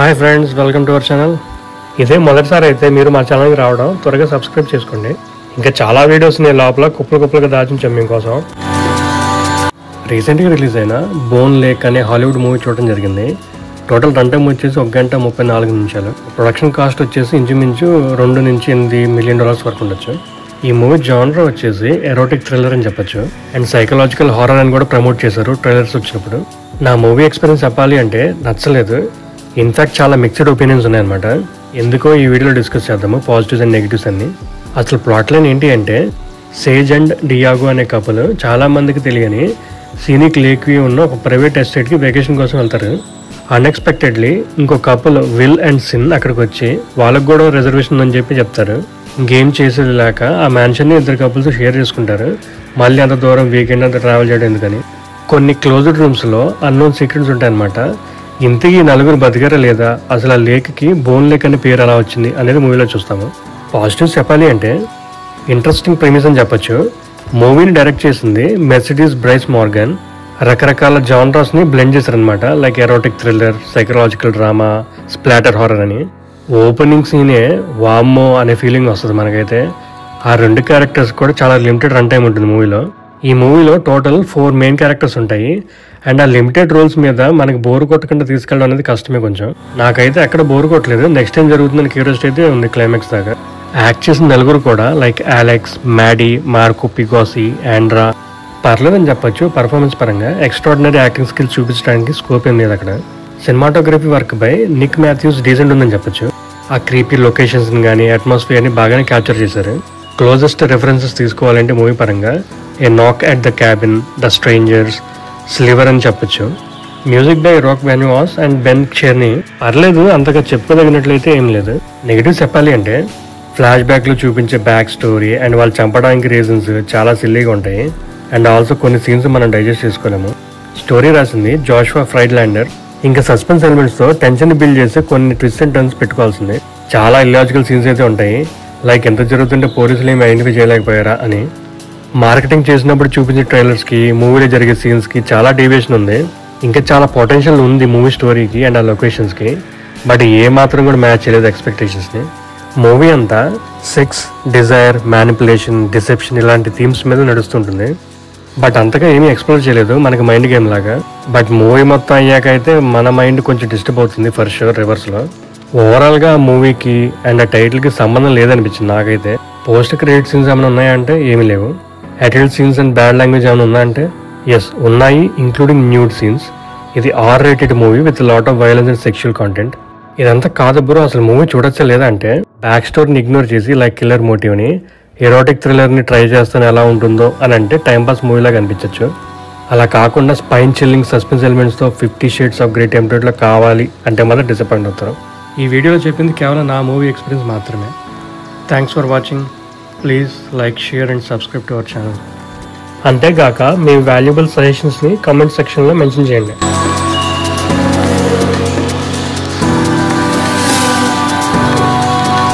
Hi friends, welcome to our channel. ఇదే మొదటిసారి అయితే మీరు మా ఛానల్కి రావడం, త్వరగా సబ్స్క్రైబ్ చేసుకోండి. ఇంకా చాలా వీడియోస్ నేను లోపల కుప్పలుగా దాచించాం మీకోసం. రీసెంట్గా రిలీజ్ అయిన బోన్ లేక్ అనే హాలీవుడ్ మూవీ చూడడం జరిగింది. టోటల్ రన్ టైం వచ్చేసి 1 గంట 34 నిమిషాలు. ప్రొడక్షన్ కాస్ట్ వచ్చేసి ఇంచుమించు $2 నుంచి $8 మిలియన్ వరకు ఉండొచ్చు. ఈ మూవీ జానర్ వచ్చేసి ఎరోటిక్ థ్రిల్లర్ అని చెప్పొచ్చు. అండ్ సైకలాజికల్ హారర్ అని కూడా ప్రమోట్ చేశారు ట్రైలర్స్ వచ్చినప్పుడు. నా మూవీ ఎక్స్పీరియన్స్ చెప్పాలి అంటే నచ్చలేదు. ఇన్ఫాక్ట్ చాలా మిక్స్డ్ ఒపీనియన్స్ ఉన్నాయన్నమాట. ఎందుకో ఈ వీడియోలో డిస్కస్ చేద్దాము, పాజిటివ్స్ అండ్ నెగిటివ్స్ అన్ని. అసలు ప్లాట్ లైన్ ఏంటి అంటే, సేజ్ అండ్ డియాగో అనే కపుల్ చాలా మందికి తెలియని సీనిక్ లేక్ వ్యూ ఉన్న ఒక ప్రైవేట్ ఎస్టేట్కి వెకేషన్ కోసం వెళ్తారు. అన్ఎక్స్పెక్టెడ్లీ ఇంకో కపుల్ విల్ అండ్ సిన్ అక్కడికి వచ్చి వాళ్ళకు కూడా రిజర్వేషన్ ఉందని చెప్పి చెప్తారు. గేమ్ చేసేది లేక ఆ మ్యాన్షన్ని ఇద్దరు కపుల్స్ షేర్ చేసుకుంటారు. మళ్ళీ అంత దూరం వీకెండ్ అంతా ట్రావెల్ చేయడం ఎందుకని. కొన్ని క్లోజ్డ్ రూమ్స్లో అన్నోన్ సీక్రెట్స్ ఉంటాయన్నమాట. ఇంతకీ నలుగురు బతికారా లేదా, అసలు ఆ లేక్కి బోన్ లేక్ అనే పేరు ఎలా వచ్చింది అనేది మూవీలో చూస్తాము. పాజిటివ్స్ చెప్పాలి అంటే ఇంట్రెస్టింగ్ ప్రెమిస్ అని చెప్పొచ్చు. మూవీని డైరెక్ట్ చేసింది మెర్సిడీస్ బ్రైస్ మార్గన్. రకరకాల జానరాస్ని బ్లెండ్ చేశారనమాట. Like erotic thriller, psychological drama, splatter horror అని. ఓపెనింగ్ సీనే వామ్మో అనే ఫీలింగ్ వస్తుంది మనకైతే. ఆ 2 క్యారెక్టర్స్ కూడా చాలా లిమిటెడ్ రన్ టైం ఉంటుంది మూవీలో. ఈ మూవీలో టోటల్ 4 మెయిన్ క్యారెక్టర్స్ ఉంటాయి. అండ్ ఆ లిమిటెడ్ రోల్స్ మీద మనకి బోర్ కొట్టకుండా తీసుకెళ్ళడం అనేది కష్టమే కొంచెం. నాకైతే ఎక్కడ బోర్ కొట్టలేదు. నెక్స్ట్ టైం జరుగుతుందని క్యూరియాసిటీ అయితే ఉంది క్లైమాక్స్ దాకా. యాక్ట్ చేసిన నలుగురు కూడా like Alex, Maddie, Marco Pigozzi, Andra పర్లేదని చెప్పొచ్చు. పర్ఫార్మెన్స్ పరంగా ఎక్స్ట్రాడినరీ యాక్టింగ్ స్కిల్స్ చూపించడానికి స్కోప్ ఏం లేదు అక్కడ. Cinematography work by Nick Matthews decent ఉందని చెప్పొచ్చు. ఆ క్రీపీ లొకేషన్స్ని కానీ అట్మాస్ఫియర్ని బాగానే క్యాప్చర్ చేశారు. క్లోజెస్ట్ రెఫరెన్సెస్ తీసుకోవాలంటే మూవీ పరంగా a knock at the cabin, the strangers, Sliver అని చెప్పొచ్చు. Music by Rock Benvas and Ben Sherney పర్లేదు, అంతగా చెప్పుకోదగినట్లయితే ఏం లేదు. నెగిటివ్ చెప్పాలి అంటే ఫ్లాష్ బ్యాక్లో చూపించే బ్యాక్ స్టోరీ అండ్ వాళ్ళు చంపడానికి రీజన్స్ చాలా సిల్లీగా ఉంటాయి. అండ్ ఆల్సో కొన్ని సీన్స్ మనం డైజెస్ట్ చేసుకోలేము. స్టోరీ రాసింది జోషువా ఫ్రైడ్లాండర్. ఇంకా సస్పెన్స్ ఎలిమెంట్స్తో టెన్షన్ బిల్డ్ చేసి కొన్ని ట్విస్ట్ అండ్ టర్న్స్ పెట్టుకోవాల్సింది. చాలా ఇల్లాజికల్ సీన్స్ అయితే ఉంటాయి. లైక్ ఎంత జరుగుతుంటే పోలీసులు ఏమి ఐడెంటిఫై చేయలేకపోయారా అని. మార్కెటింగ్ చేసినప్పుడు చూపించే ట్రైలర్స్కి, మూవీలో జరిగే సీన్స్కి చాలా డీవియేషన్ ఉంది. ఇంకా చాలా పొటెన్షియల్ ఉంది మూవీ స్టోరీకి అండ్ ఆ లొకేషన్స్కి. బట్ ఏ మాత్రం కూడా మ్యాచ్ చేయలేదు ఎక్స్పెక్టేషన్స్ని. మూవీ అంతా సెక్స్, డిజైర్, మ్యానిపులేషన్, డిసెప్షన్ ఇలాంటి థీమ్స్ మీద నడుస్తుంటుంది. బట్ అంతగా ఏమీ ఎక్స్ప్లోర్ చేయలేదు మనకి మైండ్ గేమ్ లాగా. బట్ మూవీ మొత్తం అయ్యాక అయితే మన మైండ్ కొంచెం డిస్టర్బ్ అవుతుంది ఫర్ షూర్ రివర్స్లో. ఓవరాల్గా ఆ మూవీకి అండ్ ఆ టైటిల్కి సంబంధం లేదనిపించింది నాకైతే. పోస్ట్ క్రెడిట్ సీన్స్ ఏమైనా ఉన్నాయంటే ఏమీ లేవు. Adult scenes and bad language ఏమైనా ఉన్నాయంటే ఎస్ ఉన్నాయి, ఇంక్లూడింగ్ న్యూడ్ సీన్స్. ఇది R-rated movie with lot of violence and sexual content. ఇదంతా కాదు బ్రో, అసలు మూవీ చూడొచ్చా లేదా అంటే బ్యాక్ స్టోరీని ఇగ్నోర్ చేసి లైక్ కిల్లర్ మోటివ్ని, ఎరోటిక్ థ్రిల్లర్ని ట్రై చేస్తాను ఎలా ఉంటుందో అని అంటే టైంపాస్ మూవీలాగా అనిపించవచ్చు. అలా కాకుండా స్పైన్ చిల్లింగ్ సస్పెన్స్ ఎలిమెంట్స్తో 50 షేడ్స్ ఆఫ్ గ్రే టెంప్లెట్లో కావాలి అంటే మాత్రం డిసప్పాయింట్ అవుతారు. ఈ వీడియోలో చెప్పింది కేవలం నా మూవీ ఎక్స్పీరియన్స్ మాత్రమే. Thanks for watching. Please like, share and subscribe to our channel. అంతేగాక మీ వాల్యుబుల్ సజెషన్స్ని కామెంట్ సెక్షన్లో మెన్షన్ చేయండి.